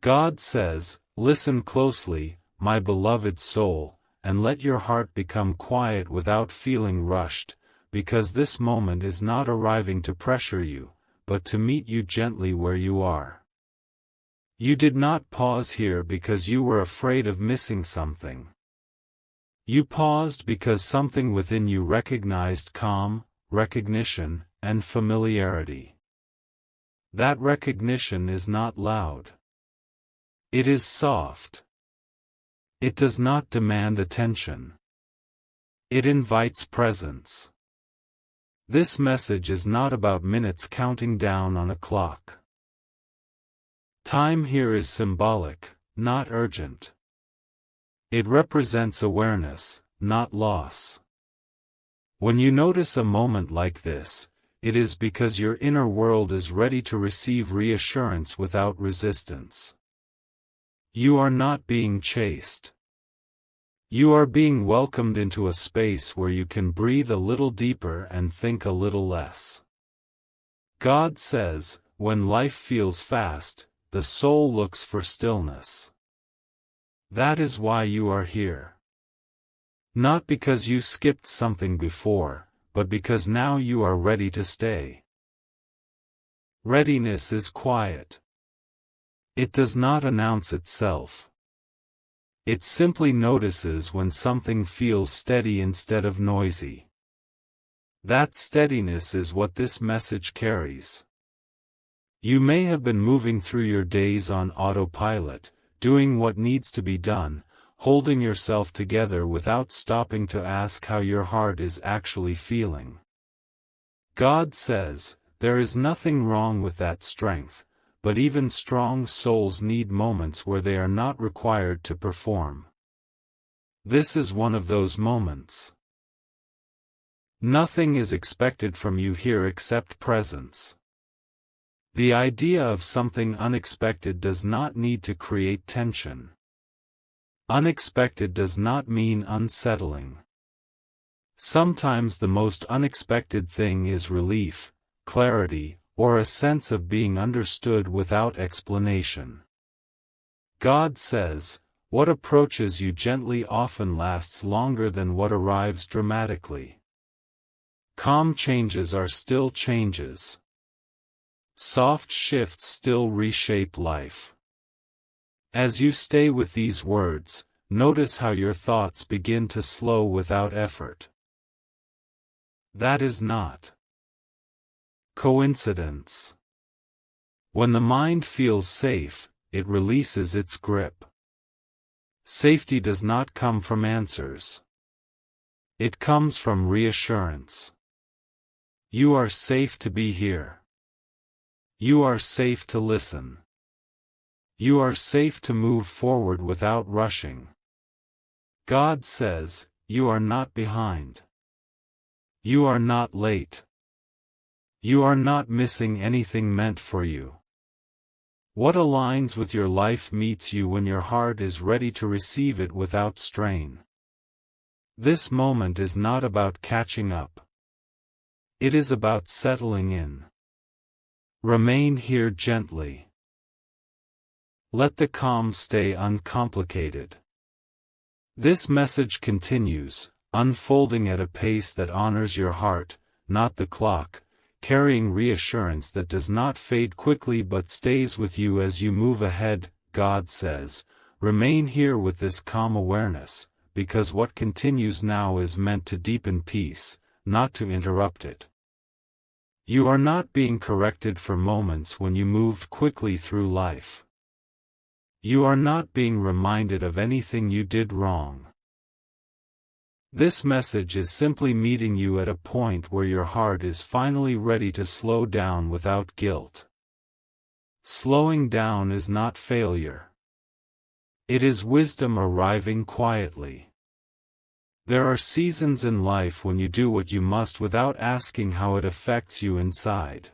God says, "Listen closely, my beloved soul, and let your heart become quiet without feeling rushed, because this moment is not arriving to pressure you, but to meet you gently where you are." You did not pause here because you were afraid of missing something. You paused because something within you recognized calm, recognition, and familiarity. That recognition is not loud. It is soft. It does not demand attention. It invites presence. This message is not about minutes counting down on a clock. Time here is symbolic, not urgent. It represents awareness, not loss. When you notice a moment like this, it is because your inner world is ready to receive reassurance without resistance. You are not being chased. You are being welcomed into a space where you can breathe a little deeper and think a little less. God says, when life feels fast, the soul looks for stillness. That is why you are here. Not because you skipped something before, but because now you are ready to stay. Readiness is quiet. It does not announce itself. It simply notices when something feels steady instead of noisy. That steadiness is what this message carries. You may have been moving through your days on autopilot, doing what needs to be done, holding yourself together without stopping to ask how your heart is actually feeling. God says, there is nothing wrong with that strength, but even strong souls need moments where they are not required to perform. This is one of those moments. Nothing is expected from you here except presence. The idea of something unexpected does not need to create tension. Unexpected does not mean unsettling. Sometimes the most unexpected thing is relief, clarity, or a sense of being understood without explanation. God says, what approaches you gently often lasts longer than what arrives dramatically. Calm changes are still changes. Soft shifts still reshape life. As you stay with these words, notice how your thoughts begin to slow without effort. That is not coincidence. When the mind feels safe, it releases its grip. Safety does not come from answers. It comes from reassurance. You are safe to be here. You are safe to listen. You are safe to move forward without rushing. God says, you are not behind. You are not late. You are not missing anything meant for you. What aligns with your life meets you when your heart is ready to receive it without strain. This moment is not about catching up. It is about settling in. Remain here gently. Let the calm stay uncomplicated. This message continues, unfolding at a pace that honors your heart, not the clock, carrying reassurance that does not fade quickly but stays with you as you move ahead. God says, remain here with this calm awareness, because what continues now is meant to deepen peace, not to interrupt it. You are not being corrected for moments when you moved quickly through life. You are not being reminded of anything you did wrong. This message is simply meeting you at a point where your heart is finally ready to slow down without guilt. Slowing down is not failure. It is wisdom arriving quietly. There are seasons in life when you do what you must without asking how it affects you inside.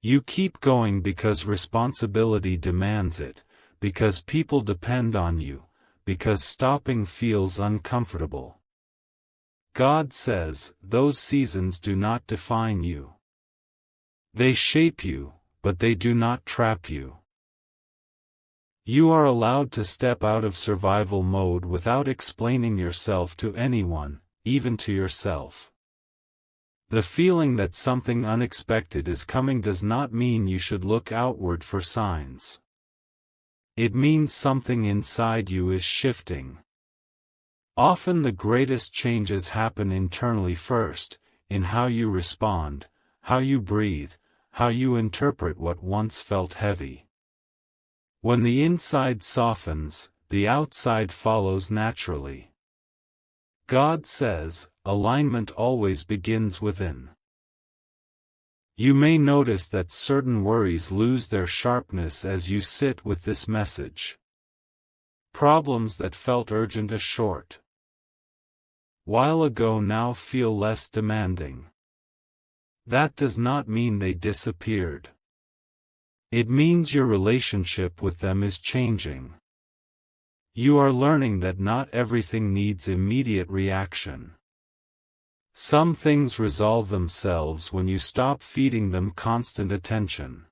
You keep going because responsibility demands it, because people depend on you, because stopping feels uncomfortable. God says, those seasons do not define you. They shape you, but they do not trap you. You are allowed to step out of survival mode without explaining yourself to anyone, even to yourself. The feeling that something unexpected is coming does not mean you should look outward for signs. It means something inside you is shifting. Often the greatest changes happen internally first, in how you respond, how you breathe, how you interpret what once felt heavy. When the inside softens, the outside follows naturally. God says, alignment always begins within. You may notice that certain worries lose their sharpness as you sit with this message. Problems that felt urgent a short while ago now feel less demanding. That does not mean they disappeared. It means your relationship with them is changing. You are learning that not everything needs immediate reaction. Some things resolve themselves when you stop feeding them constant attention.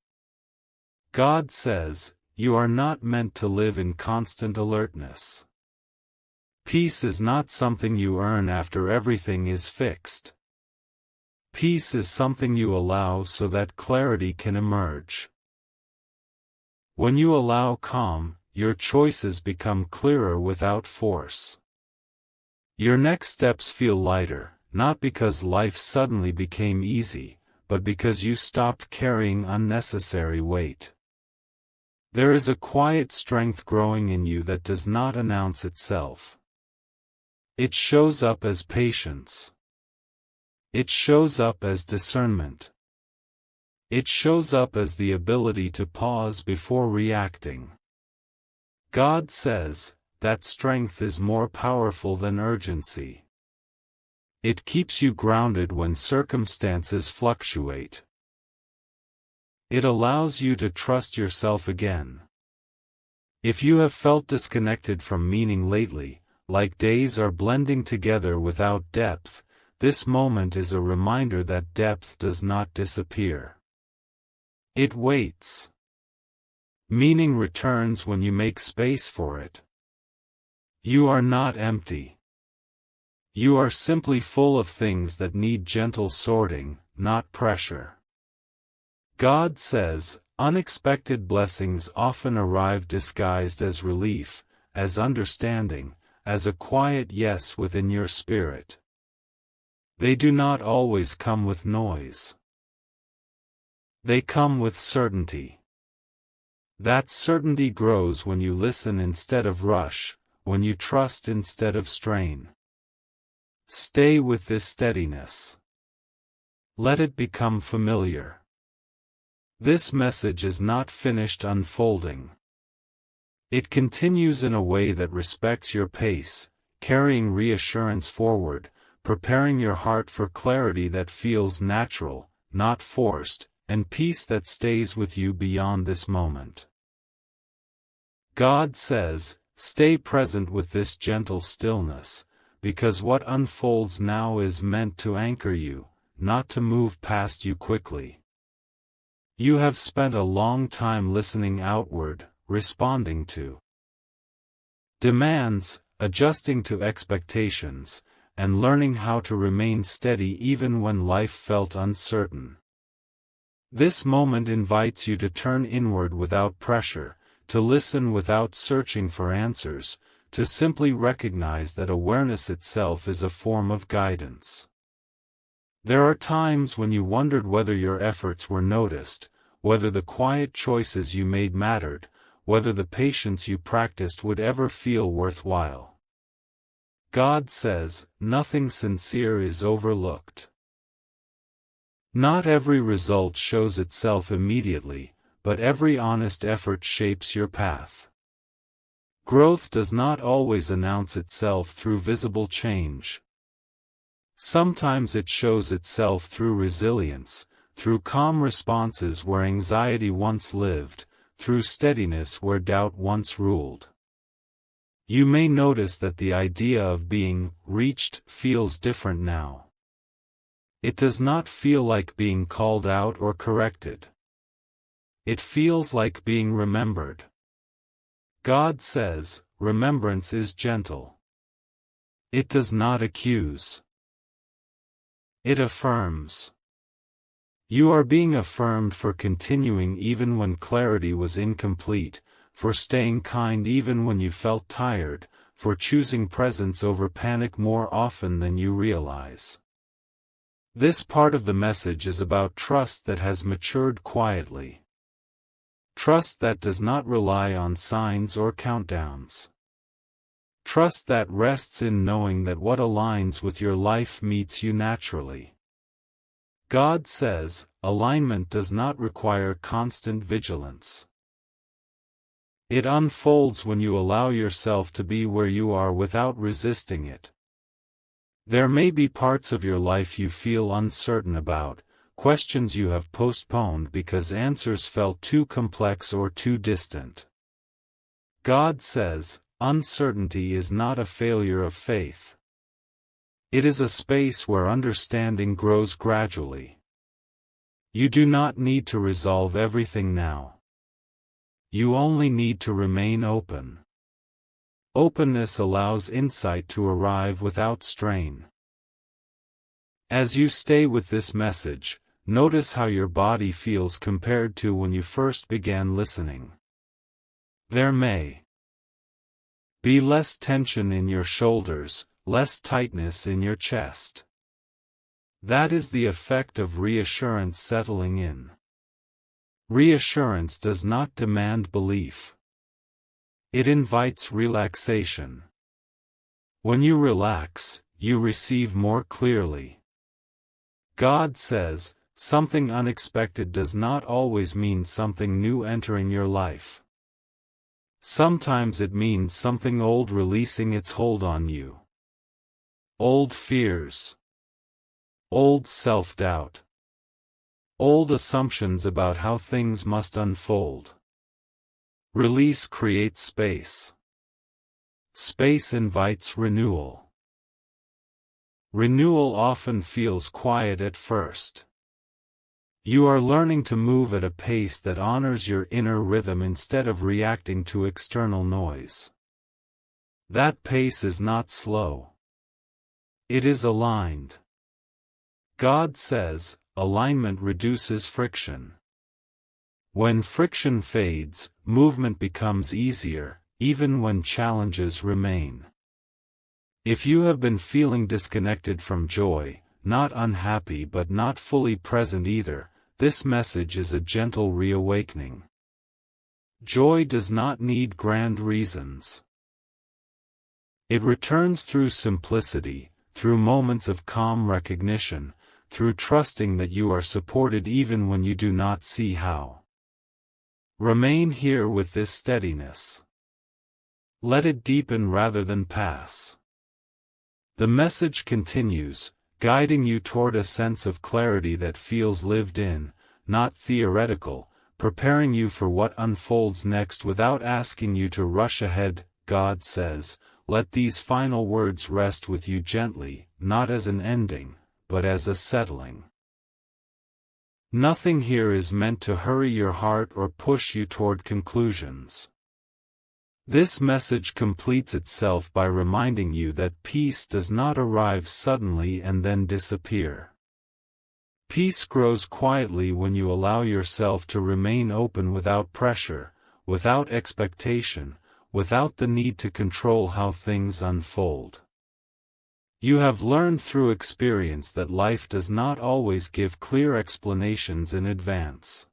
God says, you are not meant to live in constant alertness. Peace is not something you earn after everything is fixed. Peace is something you allow so that clarity can emerge. When you allow calm, your choices become clearer without force. Your next steps feel lighter, not because life suddenly became easy, but because you stopped carrying unnecessary weight. There is a quiet strength growing in you that does not announce itself. It shows up as patience. It shows up as discernment. It shows up as the ability to pause before reacting. God says, that strength is more powerful than urgency. It keeps you grounded when circumstances fluctuate. It allows you to trust yourself again. If you have felt disconnected from meaning lately, like days are blending together without depth, this moment is a reminder that depth does not disappear. It waits. Meaning returns when you make space for it. You are not empty. You are simply full of things that need gentle sorting, not pressure. God says, unexpected blessings often arrive disguised as relief, as understanding, as a quiet yes within your spirit. They do not always come with noise. They come with certainty. That certainty grows when you listen instead of rush, when you trust instead of strain. Stay with this steadiness. Let it become familiar. This message is not finished unfolding. It continues in a way that respects your pace, carrying reassurance forward, preparing your heart for clarity that feels natural, not forced, and peace that stays with you beyond this moment. God says, stay present with this gentle stillness, because what unfolds now is meant to anchor you, not to move past you quickly. You have spent a long time listening outward, responding to demands, adjusting to expectations, and learning how to remain steady even when life felt uncertain. This moment invites you to turn inward without pressure, to listen without searching for answers, to simply recognize that awareness itself is a form of guidance. There are times when you wondered whether your efforts were noticed, whether the quiet choices you made mattered, whether the patience you practiced would ever feel worthwhile. God says, nothing sincere is overlooked. Not every result shows itself immediately, but every honest effort shapes your path. Growth does not always announce itself through visible change. Sometimes it shows itself through resilience, through calm responses where anxiety once lived, through steadiness where doubt once ruled. You may notice that the idea of being reached feels different now. It does not feel like being called out or corrected. It feels like being remembered. God says, remembrance is gentle. It does not accuse. It affirms. You are being affirmed for continuing even when clarity was incomplete, for staying kind even when you felt tired, for choosing presence over panic more often than you realize. This part of the message is about trust that has matured quietly. Trust that does not rely on signs or countdowns. Trust that rests in knowing that what aligns with your life meets you naturally. God says, alignment does not require constant vigilance. It unfolds when you allow yourself to be where you are without resisting it. There may be parts of your life you feel uncertain about, questions you have postponed because answers felt too complex or too distant. God says, uncertainty is not a failure of faith. It is a space where understanding grows gradually. You do not need to resolve everything now. You only need to remain open. Openness allows insight to arrive without strain. As you stay with this message, notice how your body feels compared to when you first began listening. There may be less tension in your shoulders, less tightness in your chest. That is the effect of reassurance settling in. Reassurance does not demand belief. It invites relaxation. When you relax, you receive more clearly. God says, something unexpected does not always mean something new entering your life. Sometimes it means something old releasing its hold on you. Old fears. Old self-doubt. Old assumptions about how things must unfold. Release creates space. Space invites renewal. Renewal often feels quiet at first. You are learning to move at a pace that honors your inner rhythm instead of reacting to external noise. That pace is not slow. It is aligned. God says, alignment reduces friction. When friction fades, movement becomes easier, even when challenges remain. If you have been feeling disconnected from joy, not unhappy but not fully present either, this message is a gentle reawakening. Joy does not need grand reasons. It returns through simplicity, through moments of calm recognition, through trusting that you are supported even when you do not see how. Remain here with this steadiness. Let it deepen rather than pass. The message continues, guiding you toward a sense of clarity that feels lived in, not theoretical, preparing you for what unfolds next without asking you to rush ahead. God says, let these final words rest with you gently, not as an ending, but as a settling. Nothing here is meant to hurry your heart or push you toward conclusions. This message completes itself by reminding you that peace does not arrive suddenly and then disappear. Peace grows quietly when you allow yourself to remain open without pressure, without expectation, without the need to control how things unfold. You have learned through experience that life does not always give clear explanations in advance.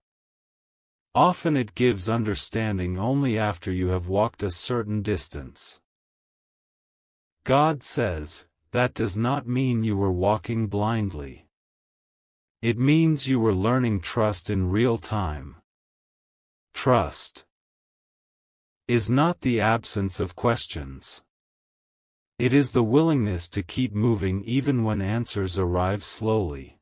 Often it gives understanding only after you have walked a certain distance. God says, that does not mean you were walking blindly. It means you were learning trust in real time. Trust is not the absence of questions. It is the willingness to keep moving even when answers arrive slowly.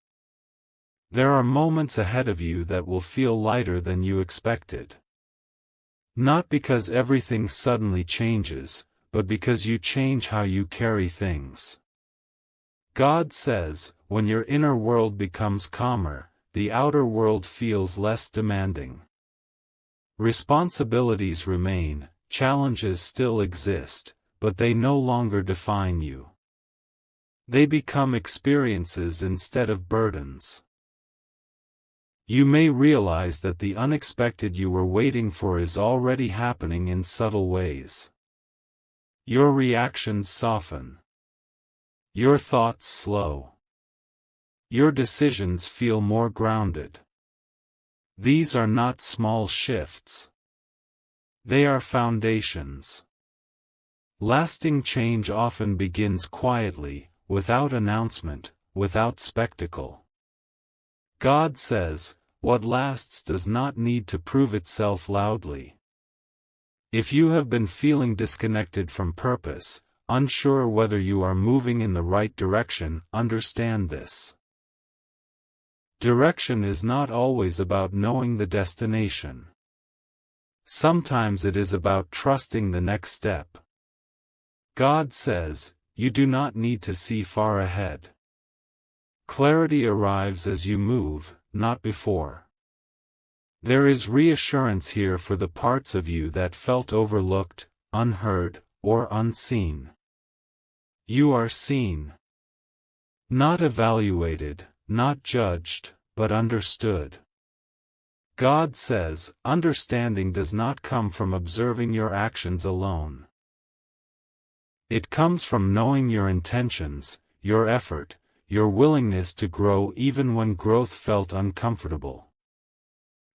There are moments ahead of you that will feel lighter than you expected. Not because everything suddenly changes, but because you change how you carry things. God says, when your inner world becomes calmer, the outer world feels less demanding. Responsibilities remain, challenges still exist, but they no longer define you. They become experiences instead of burdens. You may realize that the unexpected you were waiting for is already happening in subtle ways. Your reactions soften. Your thoughts slow. Your decisions feel more grounded. These are not small shifts. They are foundations. Lasting change often begins quietly, without announcement, without spectacle. God says, "What lasts does not need to prove itself loudly." If you have been feeling disconnected from purpose, unsure whether you are moving in the right direction, understand this. Direction is not always about knowing the destination. Sometimes it is about trusting the next step. God says, you do not need to see far ahead. Clarity arrives as you move, not before. There is reassurance here for the parts of you that felt overlooked, unheard, or unseen. You are seen. Not evaluated, not judged, but understood. God says, understanding does not come from observing your actions alone. It comes from knowing your intentions, your effort, your willingness to grow even when growth felt uncomfortable.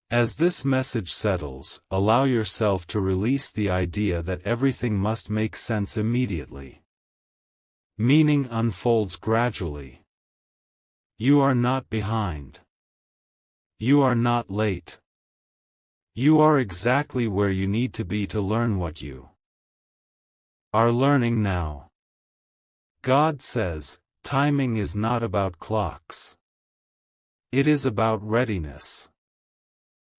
As this message settles, allow yourself to release the idea that everything must make sense immediately. Meaning unfolds gradually. You are not behind. You are not late. You are exactly where you need to be to learn what you are learning now. God says, timing is not about clocks. It is about readiness.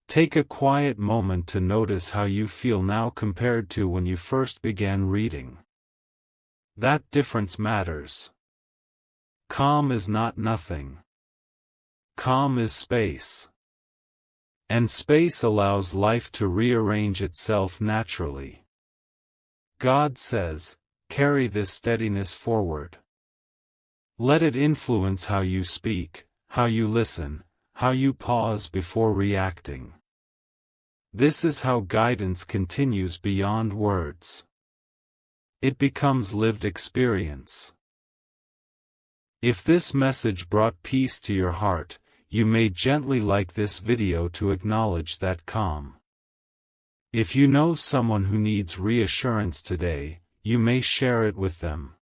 Take a quiet moment to notice how you feel now compared to when you first began reading. That difference matters. Calm is not nothing. Calm is space. And space allows life to rearrange itself naturally. God says, carry this steadiness forward. Let it influence how you speak, how you listen, how you pause before reacting. This is how guidance continues beyond words. It becomes lived experience. If this message brought peace to your heart, you may gently like this video to acknowledge that calm. If you know someone who needs reassurance today, you may share it with them.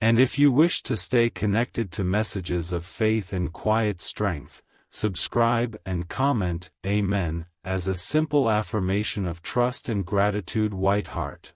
And if you wish to stay connected to messages of faith and quiet strength, subscribe and comment "Amen" as a simple affirmation of trust and gratitude. White Heart.